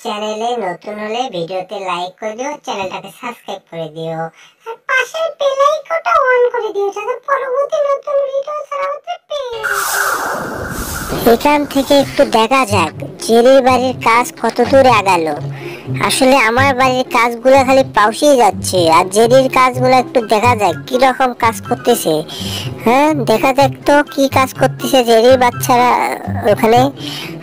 চ্যানেলে নতুন হলে ভিডিওতে লাইক করে দিও, চ্যানেলটাকে সাবস্ক্রাইব করে দিও আর পাশের বেল আইকনটা অন করে দিও যাতে পরবর্তী নতুন ভিডিও ছাড়াতে পেয়ে। এখান থেকে একটু দেখা যাক জেরির বাড়ির কাজ কত দূরে আগালো। আসলে আমার বাড়ির কাজগুলো খালি পাউসিয়ে যাচ্ছে, আর জেরির কাজগুলো একটু দেখা যাক কি রকম কাজ করতেছে। হ্যাঁ, দেখা যাক তো কি কাজ করতেছে জেরির বাচ্চারা ওখানে।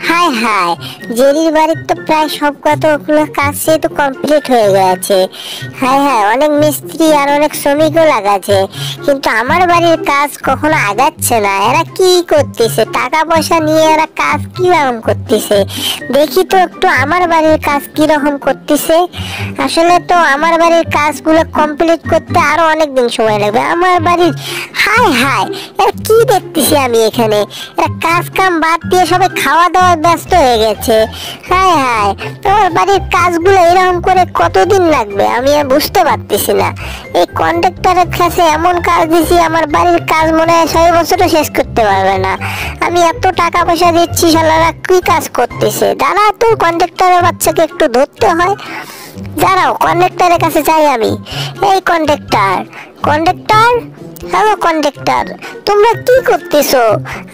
হাই হাই, জেরির বাড়ির তো প্রায় সব কতগুলো কাজ তো কমপ্লিট হয়ে গেছে। হাই হাই, অনেক মিস্ত্রি আর অনেক শ্রমিকও লাগাচ্ছে, কিন্তু আমার বাড়ির কাজ কখনো আগাচ্ছে না। এরা কি করতেছে? টাকা পয়সা নিয়ে এরা কাজ কিরকম করতেছে দেখি তো একটু আমার বাড়ির কাজ কিরকম করতেছে। আসলে তো আমার বাড়ির কাজগুলো কমপ্লিট করতে আরো অনেক দিন সময় লাগবে আমার বাড়ির। হাই হাই, এরা কি দেখতেছি আমি এখানে? এরা কাজ কাম বাদ দিয়ে সবাই খাওয়া দাওয়ায় ব্যস্ত হয়ে গেছে। হাই হাই, আমার বাড়ির কাজগুলো এরকম করে কতদিন লাগবে আমি আর বুঝতে পারতেছি না। এই কন্ট্রাক্টরের কাছে এমন কাজ দিছি, আমার বাড়ির কাজ মনে হয় 6 বছরও শেষ করতে পারবে না। আমি এত টাকা পয়সা দিচ্ছি, শালারা কি কাজ করতেছে? দাঁড়া, তো কন্ট্রাক্টরের বাচ্চাকে একটু ধরতে হয়। দাঁড়াও, কন্ট্রাক্টরের কাছে যাই আমি। এই কন্ট্রাক্টর, কন্ট্রাক্টর, হ্যালো কন্ট্রাক্টর, তোমরা কি করতেছো?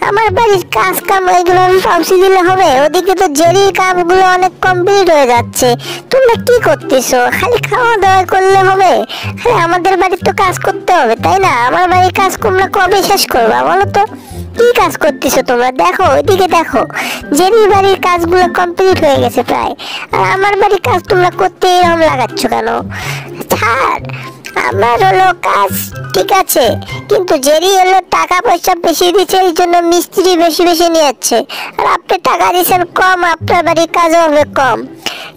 আমার বাড়ির কাজ কাম এগুলো আমি পাউসি দিলে হবে? ওদিকে তো জেরির কাজগুলো অনেক কমপ্লিট হয়ে যাচ্ছে। তোমরা কি করতেছো? খালি খাওয়া দাওয়া করলে হবে? হ্যাঁ, আমাদের বাড়ির তো কাজ করতে হবে, তাই না? আমার বাড়ির কাজ তোমরা কবে শেষ করবা বলো তো? কি কাজ করতেছো তোমরা? দেখো ওইদিকে দেখো, জেরির বাড়ির কাজগুলো কমপ্লিট হয়ে গেছে প্রায়, আর আমার বাড়ির কাজ তোমরা করতে এরকম লাগাচ্ছ কেন? ছাড়, আমার হলো কাজ ঠিক আছে, কিন্তু জেরি হলো টাকা পয়সা বেশি দিচ্ছে, এই জন্য মিস্ত্রি বেশি বেশি নিয়ে যাচ্ছে। আর আপনি টাকা দিচ্ছেন কম, আপনার বাড়ির কাজও হবে কম।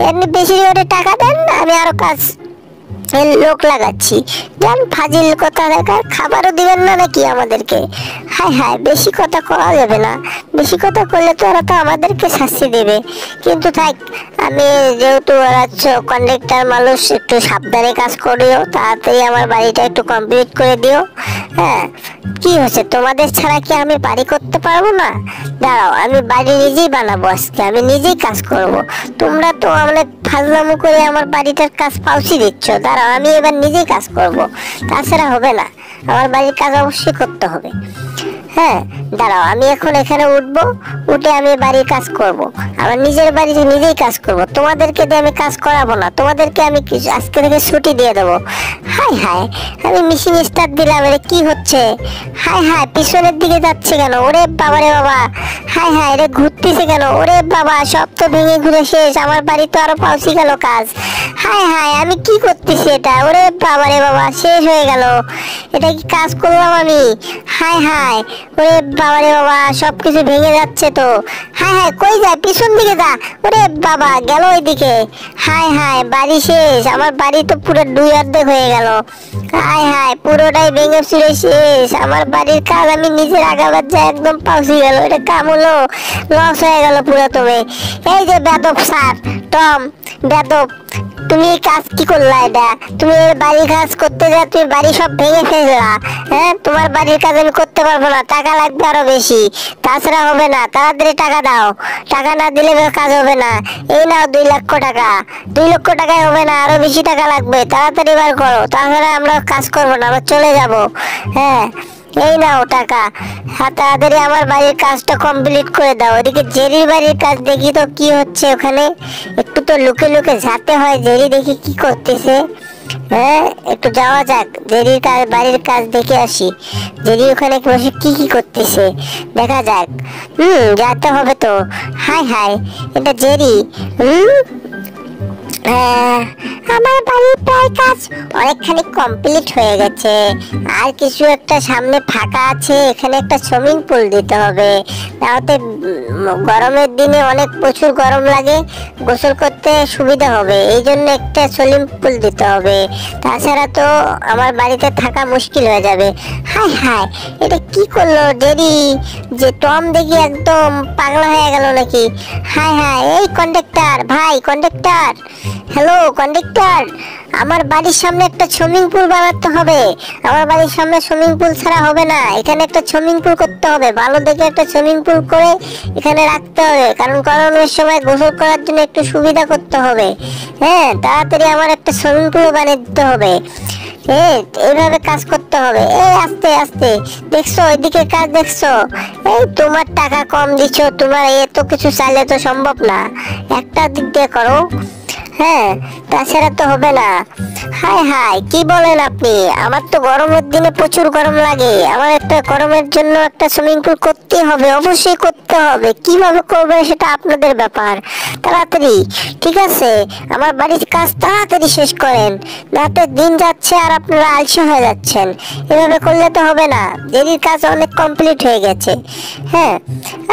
এমনি বেশি করে টাকা দেন, আমি আরো কাজ লোক লাগাচ্ছি। জান ফাজিল কথা দেখার, খাবারও দিবেন না নাকি আমাদেরকে? হাই হাই, বেশি কথা করা যাবে না। বেশি কথা করলে তো ওরা তো আমাদেরকে শাস্তি দেবে। কিন্তু থাক, আমি যেহেতু ওরা কন্ট্রাক্টর মানুষ, একটু সাবধানে কাজ করিও, তাড়াতাড়ি আমার বাড়িটা একটু কমপ্লিট করে দিও। হ্যাঁ, কি হচ্ছে, তোমাদের ছাড়া কি আমি বাড়ি করতে পারবো না? দাঁড়াও, আমি বাড়ি নিজেই বানাবো, আজকে আমি নিজেই কাজ করব। তোমরা তো অনেক ফাজলামো করে আমার বাড়িটার কাজ পাউসি দিচ্ছ। দাঁড়াও, আমি এবার নিজেই কাজ করব, তাছাড়া হবে না। আমার বাড়ির কাজ অবশ্যই করতে হবে। হ্যাঁ, দাঁড়াও, আমি এখন এখানে উঠবো, উঠে আমি বাড়ির কাজ করব। আমার নিজের বাড়িতে নিজেই কাজ করব, তোমাদেরকে দিয়ে আমি কাজ করাবো না। তোমাদেরকে আমি আজকে থেকে ছুটি দিয়ে দেবো। হাই হাই, আমি মেশিন স্টার্ট দিলাম, এটা কি হচ্ছে? হাই হাই, পিছনের দিকে যাচ্ছে কেন? ওরে বাবা রে বাবা, হাই হাই, এটা ঘুরতেছে কেন? ওরে বাবা, সব তো ভেঙে ঘুরে শেষ, আমার বাড়ি তো আরো পাউসি গেল কাজ। হাই হাই, আমি কি করতেছি এটা? ওরে বাবা রে বাবা, শেষ হয়ে গেল। এটা কি কাজ করলাম আমি? হাই হাই, ওরে বাবা রে বাবা, সবকিছু ভেঙে যাচ্ছে তো। হাই হাই, কই যায়? পিছন দিকে যা। ওরে বাবা, গেল ওইদিকে। হাই হাই, বাড়ি শেষ, আমার বাড়ি তো পুরো 2 অর্ধেক হয়ে গেল। হাই হাই, পুরোটাই ভেঙে চুরে শেষ। আমার বাড়ির কাজ আমি নিজের আগাবার যায় একদম পাউসি গেল। এটা কাম হলো? লস হয়ে গেল পুরো। তুমি এই যে বেদব স্যার, টম বেদব, তুমি কাজ কি করলা? এটা তুমি বাড়ির কাজ করতে যা তুমি বাড়ি সব ভেঙে ফেললা। হ্যাঁ, তোমার বাড়ির কাজ আমি করতে পারবো না, টাকা লাগবে আরো বেশি, তাছাড়া হবে না। তাড়াতাড়ি টাকা দাও, টাকা না দিলে কাজ হবে না। এই নাও 2 লক্ষ টাকা। 2 লক্ষ টাকায় হবে না, আরো বেশি টাকা লাগবে, তাড়াতাড়ি বার করো, তাছাড়া আমরা কাজ করবো না, আমরা চলে যাব। হ্যাঁ, এই নাও টাকা, তাড়াতাড়ি আমার বাড়ির কাজটা কমপ্লিট করে দাও। ওদিকে জেরির বাড়ির কাজ দেখি তো কি হচ্ছে ওখানে। একটু তো লুকে লুকে যেতে হয়, জেরি দেখি কি করতেছে। হ্যাঁ, একটু যাওয়া যাক, জেরির কাজ বাড়ির কাজ দেখে আসি। জেরি ওখানে বসে কি কি করতেছে দেখা যাক। যেতে হবে তো। হাই হাই, এটা জেরি। আমার বাড়ির প্রায় কাজ অনেকখানি কমপ্লিট হয়ে গেছে। আর কিছু একটা সামনে ফাঁকা আছে, এখানে একটা সুইমিং পুল দিতে হবে। তাতে গরমের দিনে অনেক প্রচুর গরম লাগে, গোসল করতে সুবিধা হবে, এই জন্য একটা সুইমিং পুল দিতে হবে। তাছাড়া তো আমার বাড়িতে থাকা মুশকিল হয়ে যাবে। হাই হাই, এটা কি করলো জেরি? যে টম দেখি একদম পাগলা হয়ে গেল নাকি? হাই হাই, এই কন্ডাক্টর ভাই, কন্ডাক্টর, হ্যালো কন্ডাক্টর, কন্ডাক্টর, আমার বাড়ির সামনে একটা সুইমিং পুল বানাতে হবে। আমার বাড়ির সামনে সুইমিং পুল ছাড়া হবে না, এখানে একটা সুইমিং পুল করতে হবে, ভালো দেখে একটা সুইমিং পুল করে এখানে রাখতে হবে, কারণ গরমের সময় গোসল করার জন্য একটু সুবিধা করতে হবে। হ্যাঁ, তাড়াতাড়ি আমার একটা সুইমিং পুল বানিয়ে দিতে হবে। এইভাবে কাজ করতে হবে। এই আস্তে আস্তে, দেখছো ওইদিকে কাজ দেখছো? এই তোমার টাকা কম দিচ্ছ, তোমার এত কিছু চাইলে তো সম্ভব না, একটা দিক দিয়ে করো। হ্যাঁ, তাছাড়া তো হবে না। হাই হাই, কি বলেন আপনি? আমার তো গরমের দিনে প্রচুর গরম লাগে, আমার একটা গরমের জন্য একটা সুইমিং পুল করতে হবে, অবশ্যই করতে হবে। কিভাবে করবেন সেটা আপনাদের ব্যাপার। তাড়াতাড়ি, ঠিক আছে, আমার বাড়ির কাজ তাড়াতাড়ি শেষ করেন, নাতে দিন যাচ্ছে আর আপনারা আলসে হয়ে যাচ্ছেন। এভাবে করলে তো হবে না, দেরির কাজ অনেক কমপ্লিট হয়ে গেছে। হ্যাঁ,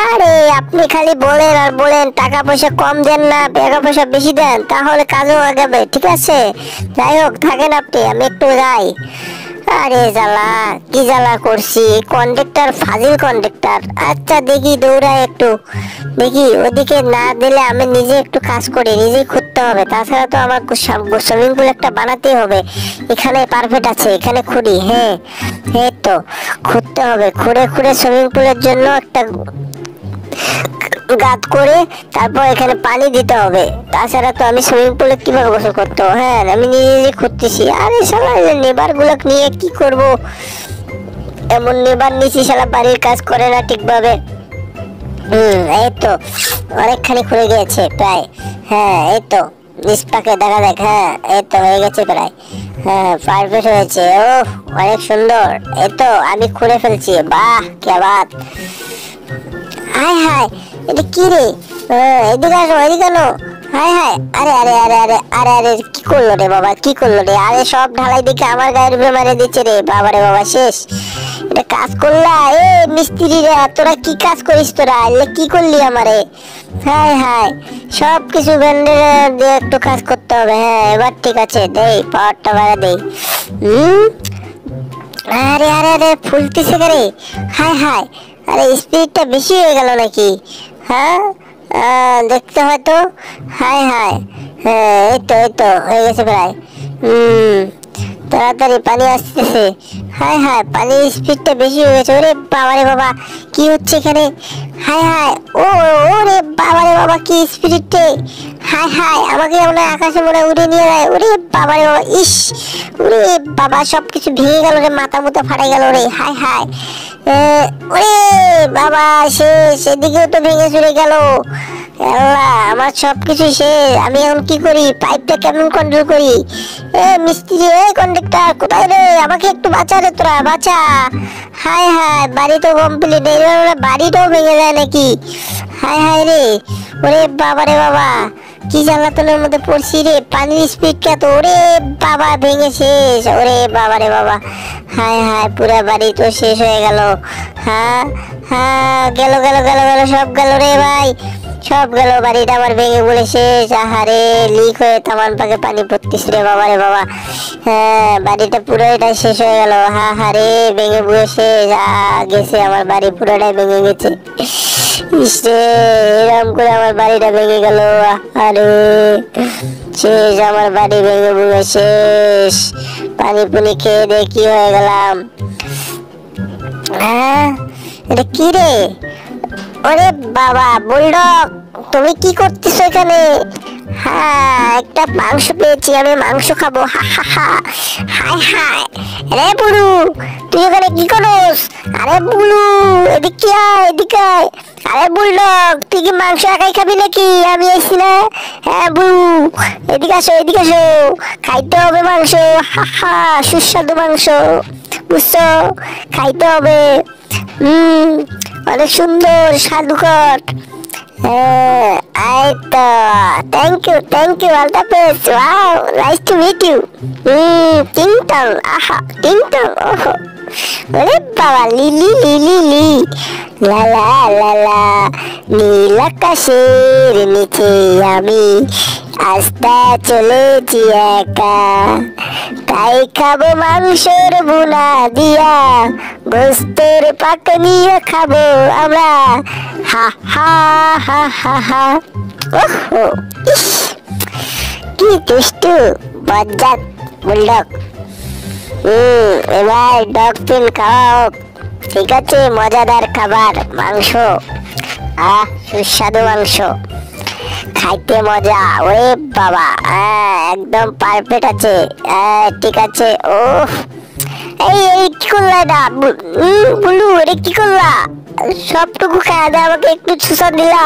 আরে আপনি খালি বলেন আর বলেন, টাকা পয়সা কম দেন না, টাকা পয়সা বেশি দেন, তাহলে কাজও আগাবে, ঠিক আছে? যাই হোক, থাকেন আপনি, আমি একটু যাই। আরে জ্বালা, কি জ্বালা করছি, কন্ডাক্টর ফাজিল কন্ডাক্টর। আচ্ছা দেখি, দৌড়াই একটু, দেখি ওদিকে না দিলে আমি নিজে একটু কাজ করি, নিজেই খুঁড়তে হবে, তাছাড়া তো আমার সুইমিং পুল একটা বানাতেই হবে। এখানে পারফেক্ট আছে, এখানে খুঁড়ি। হ্যাঁ, এই তো খুঁড়তে হবে, খুঁড়ে খুঁড়ে সুইমিং পুলের জন্য একটা গাত করে তারপর এখানে পানি দিতে হবে, তাছাড়া তো আমি সুইমিং পুলে কিভাবে গোসল করতে হবে? হ্যাঁ, আমি নিজে নিজে খুঁজতেছি। আরে শালা, নেবার গুলো নিয়ে কি করব? এমন নেবার নিছি, শালা বাড়ির কাজ করে না ঠিকভাবে। এই তো অনেকখানি খুঁড়ে গিয়েছে প্রায়। হ্যাঁ, এই তো নিষ্পাকে দেখা দেখ। হ্যাঁ, এই তো হয়ে গেছে প্রায়। হ্যাঁ, পারফেক্ট হয়েছে। ও অনেক সুন্দর, এই তো আমি খুঁড়ে ফেলছি। বাহ, কে বাত! হাই হাই, এটা কি রে? এদিকে আসো, এদিকে আনো। হাই হাই, আরে আরে আরে আরে আরে আরে, কি করলো রে বাবা, কি করলো রে? আরে সব ঢালাই দিকে আমার গায়ের উপরে মারে দিচ্ছে রে বাবা রে বাবা, শেষ। এটা কাজ করলা? এ মিস্ত্রি রে, তোরা কি কাজ করিস তোরা? এলে কি করলি আমারে? হাই হাই, সব কিছু ব্যান্ডে দিয়ে একটু কাজ করতে হবে। হ্যাঁ, এবার ঠিক আছে, দেই পাওয়ারটা বাড়া দেই। আরে আরে আরে, ফুলতেছে রে। হাই হাই, আরে স্পিডটা বেশি হয়ে গেল নাকি? হ্যাঁ, দেখতে হয়তো। হাই হাই, হ্যাঁ, এই তো হয়ে গেছে প্রায়। তাড়াতাড়ি পানি আসতেছে। হাই হাই, পানির স্পিডটা বেশি হয়ে গেছে। ওরে বাবা রে বাবা, কি হচ্ছে এখানে? হাই হাই, ওরে বাবা রে বাবা, কি স্পিড রে! হাই হাই, আমাকে মনে হয় আকাশে মনে উড়ে নিয়ে যায়। ওরে বাবা রে বাবা, ইস! ওরে বাবা, সবকিছু ভেঙে গেল রে, মাথা মুথা ফাটাই গেল রে। হাই হাই, ওরে বাবা, শেষ। এদিকেও তো ভেঙে চুরে গেল। আল্লাহ, আমার সবকিছু শেষ। আমি এখন কি করি? পাইপটা কেমন কন্ট্রোল করি? মিস্ত্রি, কন্ডাক্টর, কোথায় রে? আমাকে একটু বাঁচা রে, তোরা বাঁচা। হাই হাই, বাড়ি তো কমপ্লিট। বাড়িটাও ভেঙে যায় নাকি? হাই হাই রে, ওরে বাবা রে বাবা, কি জ্বালাতনের মধ্যে পড়ছি রে! পানির স্পিড কত! ওরে বাবা, ভেঙে শেষ। ওরে বাবা রে বাবা, হাই হাই, পুরা বাড়ি তো শেষ হয়ে গেল। হ্যাঁ হ্যাঁ, গেল গেল গেল গেল, সব গেল রে ভাই, সব গেল। বাড়িটা আমার ভেঙে বলে শেষ। আহারে, লিক হয়ে তামান পাকে পানি পড়তিস রে বাবা রে বাবা। হ্যাঁ, বাড়িটা পুরোটাই শেষ হয়ে গেল। হারে, ভেঙে বুয়ে শেষ। গেছে আমার বাড়ি, পুরোটাই ভেঙে গেছে। ইসরে, এরকম করে আমার বাড়িটা ভেঙে গেল। আরে শেষ, আমার বাড়ি ভেঙে বুয়ে শেষ। পানি পুনি খেয়ে দিয়ে কি হয়ে গেলাম। হ্যাঁ, এটা কি রে? ওরে বাবা, বুলডগ, তুমি কি করতেছো এখানে? হ্যাঁ, একটা মাংস পেয়েছি, আমি মাংস খাবো। হা হা হা, হাই হাই। রে বুলু, তুই এখানে কি করস? আরে বুলু, এদিকে আয়, এদিকে আয়। আরে বুলডগ, তুই কি মাংস একাই খাবি নাকি? আমি এসছি না। হ্যাঁ বুলু, এদিকে আসো, এদিকে আসো, খাইতে হবে মাংস। হা হা, সুস্বাদু মাংস, বুঝছো? খাইতে হবে। অনেক সুন্দর, স্বাদুকর। এই তো, thank you, all the best. Wow, nice to meet you. টিংটং, আহা, টিংটং, ওহো। ওরে বাবা, লিলি লিলি লি, লালা লালা, নীল আকাশের নিচে আমি আস্তা চলেছি একা, তাই খাবো মাংসের বুনা দিয়া, গোস্তের পাক নিয়ে খাবো আমরা। হা হা হা হা হা। ওহো, ইস, কি দুষ্টু বজ্জাত বুলডগ। এবার ডগ পিল খাও। ঠিক আছে, মজাদার খাবার মাংস। সুস্বাদু মাংস, খাইতে মজা। ওরে বাবা, একদম পারফেক্ট আছে। ঠিক আছে। ও এই কি করলা এটা বুলু? এটা কি করলা? সবটুকু খাওয়া দাওয়া আমাকে একটু সুসা দিলা।